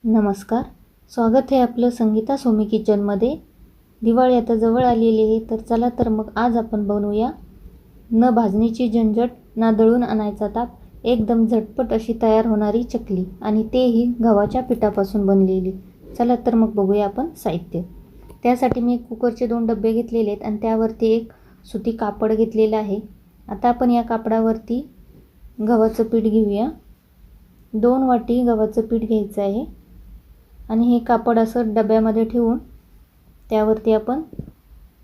नमस्कार. स्वागत आहे आपलं संगीता सोमी किचनमध्ये. दिवाळी आता जवळ आलेली आहे, तर चला तर मग आज आपण बनवूया न भाजणीची झंझट ना दळून आणायचा ताप, एकदम झटपट अशी तयार होणारी चकली, आणि तेही गव्हाच्या पिठापासून बनलेली. चला तर मग बघूया आपण साहित्य. त्यासाठी मी कुकरचे 2 डबे घेतलेले आहेत आणि त्यावरती एक सुती कापड घेतलेलं आहे. आता आपण या कापडावरती गव्हाचं पीठ घेऊया. 2 वाटी गव्हाचं पीठ घ्यायचं आहे आणि हे कापड असं डब्यामध्ये ठेवून त्यावरती आपण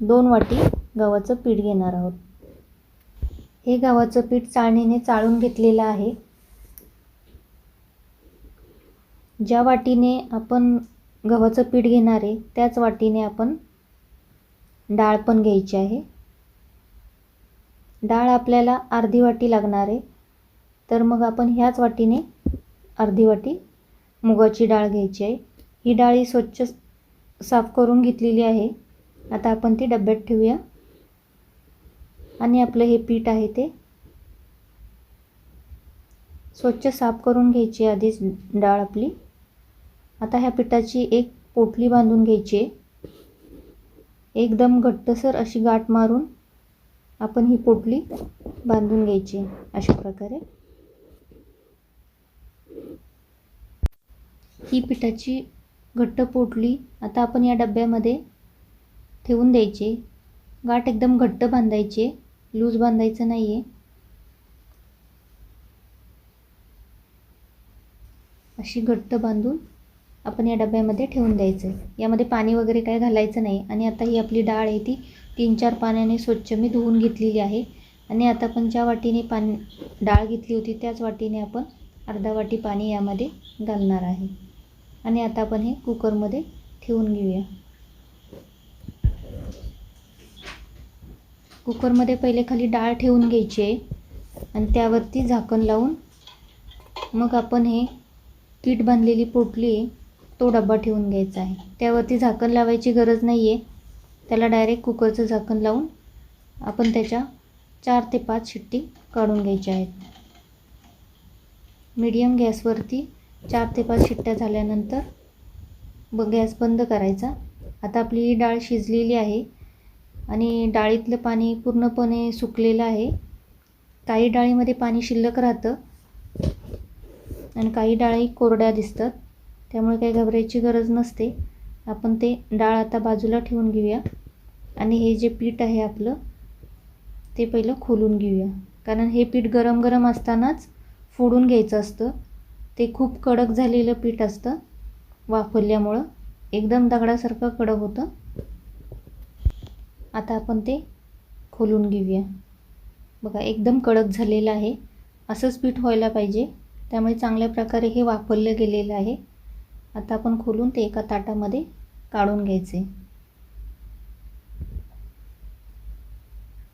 2 वाटी गव्हाचं पीठ घेणार आहोत. हे गव्हाचं पीठ चाळणीने चाळून घेतलेलं आहे. ज्या वाटीने आपण गव्हाचं पीठ घेणार आहे त्याच वाटीने आपण डाळ पण घ्यायची आहे. डाळ आपल्याला अर्धी वाटी लागणार आहे, तर मग आपण ह्याच वाटीने अर्धी वाटी मुगाची डाळ घ्यायची आहे. ही डाळ स्वच्छ साफ करून घेतलेली आहे. आता आपण ती डब्यात ठेवूया आणि आपलं हे पीठ आहे ते स्वच्छ साफ करून घ्यायची आधीच डाळ आपली. आता ह्या पिठाची एक पोटली बांधून घ्यायची आहे. एकदम घट्टसर अशी गाठ मारून आपण ही पोटली बांधून घ्यायची अशा प्रकारे. ही पिठाची घट्ट पोटली आता आपण या डब्यामध्ये ठेवून द्यायची. गाठ एकदम घट्ट बांधायची, लूज बांधायचं नाही आहे. अशी घट्ट बांधून आपण या डब्यामध्ये ठेवून द्यायचं आहे. यामध्ये पाणी वगैरे काय घालायचं नाही. आणि आता ही आपली डाळ आहे ती 3-4 पाण्याने स्वच्छ मी धुवून घेतलेली आहे. आणि आता आपण ज्या वाटीने डाळ घेतली होती त्याच वाटीने आपण अर्धा वाटी पाणी यामध्ये घालणार आहे. आणि आता आपण हे कुकरमध्ये ठेवून घेऊया. कुकरमध्ये पहिले खाली डाळ ठेवून घ्यायची आहे आणि त्यावरती झाकण लावून मग आपण हे पीठ बांधलेली पोटली आहे तो डबा ठेवून घ्यायचा आहे. त्यावरती झाकण लावायची गरज नाही आहे. त्याला डायरेक्ट कुकरचं झाकण लावून आपण त्याच्या 4 ते 5 शिट्टी काढून घ्यायच्या आहेत. मीडियम गॅसवरती 4 ते 5 शिट्ट्या झाल्यानंतर गॅस बंद करायचा. आता आपली ही डाळ शिजलेली आहे आणि डाळीतलं पाणी पूर्णपणे सुकलेलं आहे. काही डाळीमध्ये पाणी शिल्लक राहतं आणि काही डाळी कोरड्या दिसतात, त्यामुळे काही घाबरायची गरज नसते. आपण ते डाळ आता बाजूला ठेवून घेऊया आणि हे जे पीठ आहे आपलं ते पहिलं खोलून घेऊया. कारण हे पीठ गरम गरम असतानाच फोडून घ्यायचं असतं. ते खूप कडक झालेलं पीठ असतं, वाफरल्यामुळं एकदम दगडासारखं कडक होतं. आता आपण ते खोलून घेऊया. बघा एकदम कडक झालेलं आहे. असंच पीठ व्हायला पाहिजे, त्यामुळे चांगल्या प्रकारे हे वाफरलं गेलेलं आहे. आता आपण खोलून ते एका ताटामध्ये काढून घ्यायचे.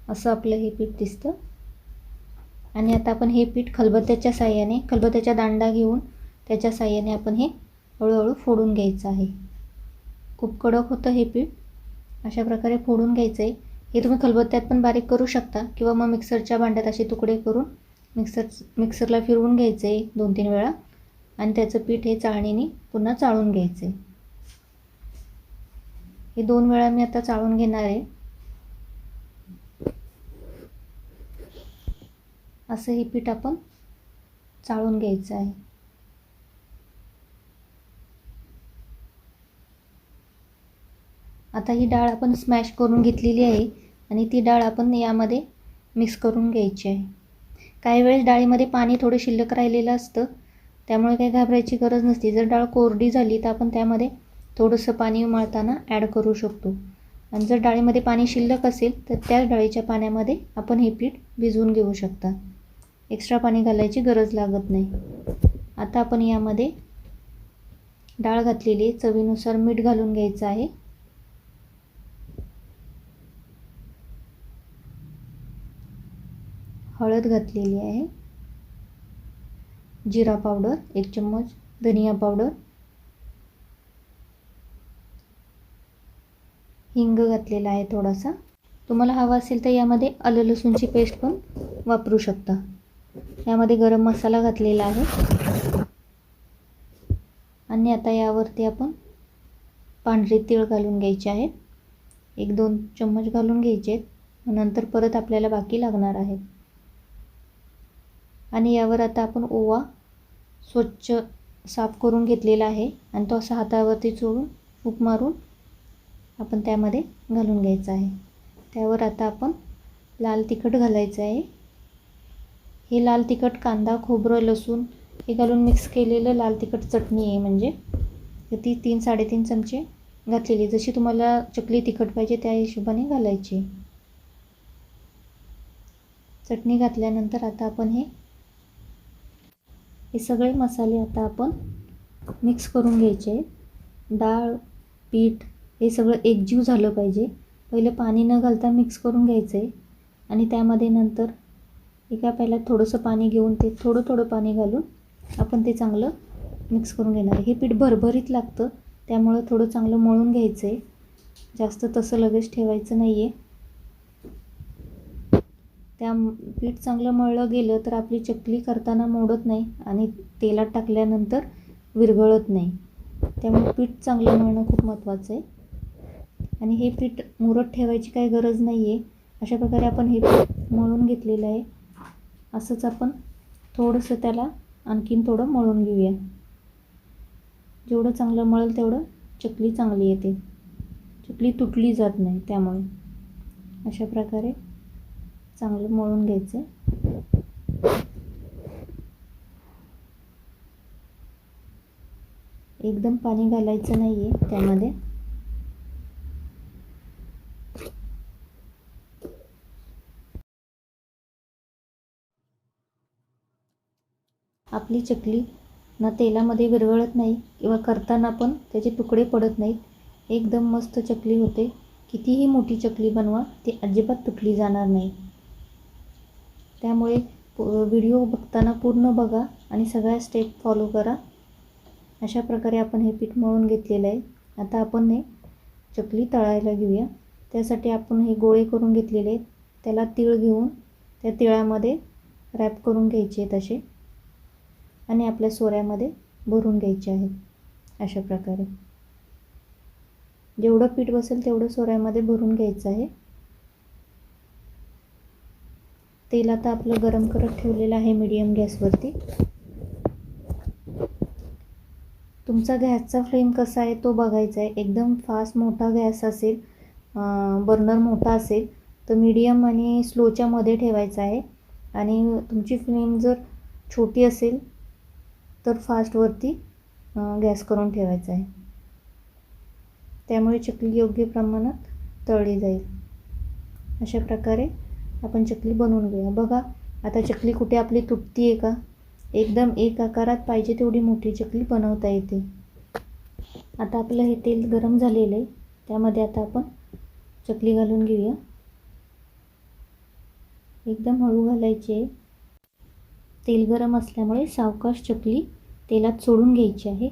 असं आपलं हे पीठ दिसतं. आणि आता आपण हे पीठ खलबत्त्याच्या साहाय्याने, खलबत्त्याच्या दांडा घेऊन त्याच्या साहाय्याने आपण हे हळूहळू फोडून घ्यायचं आहे. खूप कडक होतं हे पीठ. अशा प्रकारे फोडून घ्यायचं आहे. हे तुम्ही खलबत्त्यात पण बारीक करू शकता किंवा मग मिक्सरच्या भांड्यात असे तुकडे करून मिक्सरला फिरवून घ्यायचं आहे 2-3 वेळा आणि त्याचं पीठ हे चाळणीने पुन्हा चाळून घ्यायचं आहे. हे 2 वेळा मी आता चाळून घेणार आहे. असं हे पीठ आपण चाळून घ्यायचं आहे. आता ही डाळ आपण स्मॅश करून घेतलेली आहे आणि ती डाळ आपण यामध्ये मिक्स करून घ्यायची आहे. काही वेळेस डाळीमध्ये पाणी थोडं शिल्लक राहिलेलं असतं, त्यामुळे काही घाबरायची गरज नसते. जर डाळ कोरडी झाली तर आपण त्यामध्ये थोडंसं पाणी मळताना ॲड करू शकतो. आणि जर डाळीमध्ये पाणी शिल्लक असेल तर त्याच डाळीच्या पाण्यामध्ये आपण हे पीठ भिजवून घेऊ शकता. एक्स्ट्रा पाणी घालायची गरज लागत नाही. आता आपण यामध्ये डाळ घातलेली, चवीनुसार मीठ घालून घ्यायचं आहे. हळद घातलेली आहे. जिरा पावडर 1 चम्मच, धनिया पावडर, हिंग घातलेला आहे थोडासा. तुम्हाला हवा असेल तर यामध्ये आलं लसूणची पेस्ट पण वापरू शकता. यामध्ये गरम मसाला घातलेला आहे आणि आता यावरती आपण पांढरे तीळ घालून घ्यायचे आहेत. 1-2 चम्मच घालून घ्यायचे आहेत. नंतर परत आपल्याला बाकी लागणार आहेत. आणि यावर आता आपण ओवा स्वच्छ साफ करून घेतलेला आहे आणि तो असा हातावरती चोळून फूक मारून आपण त्यामध्ये घालून घ्यायचा आहे. त्यावर आता आपण लाल तिखट घालायचं आहे. हे लाल तिखट कांदा, खोबरं, लसूण हे घालून मिक्स केलेलं लाल तिखट चटणी आहे. म्हणजे ती 3-3.5 चमचे घातलेली. जशी तुम्हाला चकली तिखट पाहिजे त्या हिशोबाने घालायची. चटणी घातल्यानंतर आता आपण हे सगळे मसाले आता आपण मिक्स करून घ्यायचे. डाळ, पीठ हे सगळं एकजीव झालं पाहिजे. पहिलं पाणी न घालता मिक्स करून घ्यायचं आहे आणि त्यामध्ये नंतर एका प्याल्यात थोडंसं पाणी घेऊन ते थोडं पाणी घालून आपण ते चांगलं मिक्स करून घेणार आहे. हे पीठ भरभरीत लागतं, त्यामुळं थोडं चांगलं मळून घ्यायचं आहे. जास्त तसं लगेच ठेवायचं नाही आहे. पीठ चांगलं मळलं गेलं तर आपली चकली करताना मोडत नाही आणि तेलात टाकल्यानंतर विरघळत नाही. त्यामुळे पीठ चांगलं मळणं खूप महत्त्वाचं आहे. आणि हे पीठ मुरत ठेवायची काही गरज नाही आहे. अशा प्रकारे आपण हे पीठ मळून घेतलेलं आहे. असंच आपण थोडंसं त्याला आणखीन थोडं मळून घेऊया. जेवढं चांगलं मळेल तेवढं चकली चांगली येते. चकली तुटली जात नाही. त्यामुळे अशा प्रकारे चांगलं मळून घ्यायचं. एकदम पाणी घालायचं नाही आहे त्यामध्ये. आपली चकली ना तेलामध्ये विरघळत नाही किंवा करताना पण त्याचे तुकडे पडत नाहीत. एकदम मस्त चकली होते. कितीही मोठी चकली बनवा ती अजिबात तुटली जाणार नाही. त्यामुळे व्हिडिओ बघताना पूर्ण बघा आणि सगळ्या स्टेप फॉलो करा. अशा प्रकारे आपण हे पीठ मळून घेतलेलं आहे. आता आपण हे चकली तळायला घेऊया. त्यासाठी आपण हे गोळे करून घेतलेले आहेत. त्याला तीळ घेऊन त्या तिळामध्ये रॅप करून घ्यायचे आहेत असे आणि आपल्या सोऱ्यामध्ये भरून घ्यायचे आहेत. अशा प्रकारे जेवढं पीठ बसेल तेवढं सोऱ्यामध्ये भरून घ्यायचं आहे. तेल आता आपलं गरम करत ठेवलेलं आहे मीडियम गॅसवरती. तुमचा गॅसचा फ्लेम कसा आहे तो बघायचा आहे. एकदम फास्ट मोठा गॅस असेल, बर्नर मोठा असेल तर मीडियम आणि स्लोच्या मध्ये ठेवायचा आहे. आणि तुमची फ्लेम जर छोटी असेल तर फास्टवरती गॅस करून ठेवायचा आहे. त्यामुळे चकली योग्य प्रमाणात तळली जाईल. अशा प्रकारे आपण चकली बनवून घेऊया. बघा आता चकली कुठे आपली तुटती आहे का? एकदम एक आकारात पाहिजे तेवढी मोठी चकली बनवता येते. आता आपलं हे तेल गरम झालेलं आहे. त्यामध्ये आता आपण चकली घालून घेऊया. एकदम हळू घालायची आहे. तेल गरम असल्यामुळे सावकाश चकली तेलात सोडून घ्यायची आहे.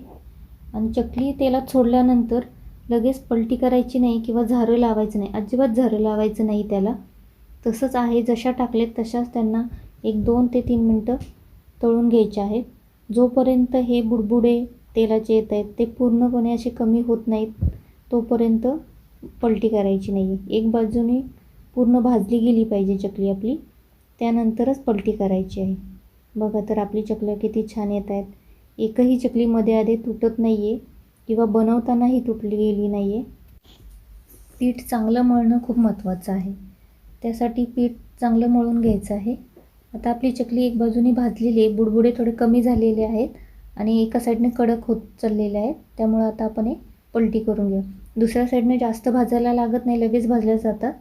आणि चकली तेलात सोडल्यानंतर लगेच पलटी करायची नाही किंवा झारं लावायचं नाही. अजिबात झारं लावायचं नाही त्याला. तसंच आहे जशा टाकलेत तशाच त्यांना 1-2 ते 3 मिनटं तळून घ्यायचे आहेत. जोपर्यंत हे बुडबुडे तेलाचे येत आहेत ते पूर्णपणे असे कमी होत नाहीत तोपर्यंत पलटी करायची नाही आहे. एक बाजूने पूर्ण भाजली गेली पाहिजे चकली आपली, त्यानंतरच पलटी करायची आहे. बघा तर आपली चकल्या किती छान येत आहेत. एकही चकली मध्ये आधी तुटत नाही आहे किंवा बनवतानाही तुटली गेली नाही आहे. पीठ चांगलं मळणं खूप महत्त्वाचं आहे. त्यासाठी पीठ चांगलं मळून घ्यायचं आहे. आता आपली चकली एक बाजूने भाजलेली आहे. बुडबुडे थोडे कमी झालेले आहेत आणि एका साईडने कडक होत चाललेले आहेत. त्यामुळे आता आपण हे पलटी करून घेऊ. दुसऱ्या साईडने जास्त भाजायला लागत नाही, लगेच भाजल्या जातात.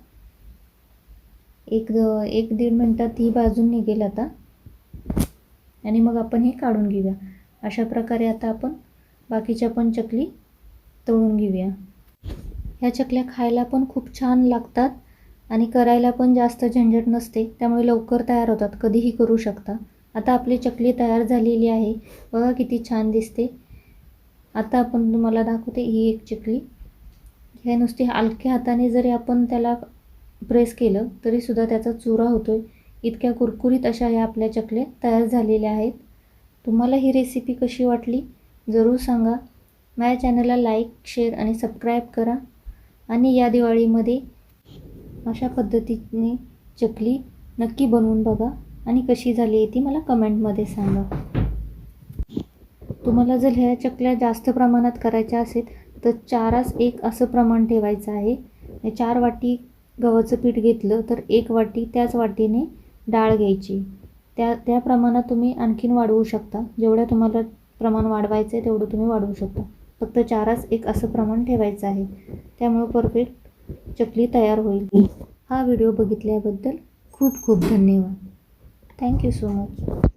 1-1.5 मिनटात ही भाजून निघेल आता. आणि मग आपण हे काढून घेऊया. अशा प्रकारे आता आपण बाकीच्या पण चकली तळून घेऊया. ह्या चकल्या खायला पण खूप छान लागतात आणि करायला पण जास्त झंझट नसते. त्यामुळे लवकर तयार होतात, कधीही करू शकता. आता आपली चकली तयार झालेली आहे. बघा किती छान दिसते. आता आपण तुम्हाला दाखवते ही एक चकली. हे नुसती हलक्या हाताने जरी आपण त्याला प्रेस केलं तरीसुद्धा त्याचा चुरा होतोय. इतक्या कुरकुरीत अशा ह्या आपल्या चकल्या तयार झालेल्या आहेत. तुम्हाला ही रेसिपी कशी वाटली जरूर सांगा. माझ्या चॅनलला लाईक, शेअर आणि सबस्क्राईब करा. आणि या दिवाळीमध्ये अशा पद्धतीने चकली नक्की बनवून बघा आणि कशी झाली आहे ती मला कमेंटमध्ये सांगा. तुम्हाला जर ह्या चकल्या जास्त प्रमाणात करायच्या असेल तर 4:1 असं प्रमाण ठेवायचं आहे. 4 वाटी गव्हाचं पीठ घेतलं तर 1 वाटी त्याच वाटीने डाळ घ्यायची. त्या प्रमाणात तुम्ही आणखीन वाढवू शकता. जेवढं तुम्हाला प्रमाण वाढवायचं आहे तेवढं तुम्ही वाढवू शकता. फक्त 4:1 असं प्रमाण ठेवायचं आहे. त्यामुळे परफेक्ट चकली तयार होईल. हा व्हिडिओ बघितल्याबद्दल खूप खूप धन्यवाद. Thank you so much.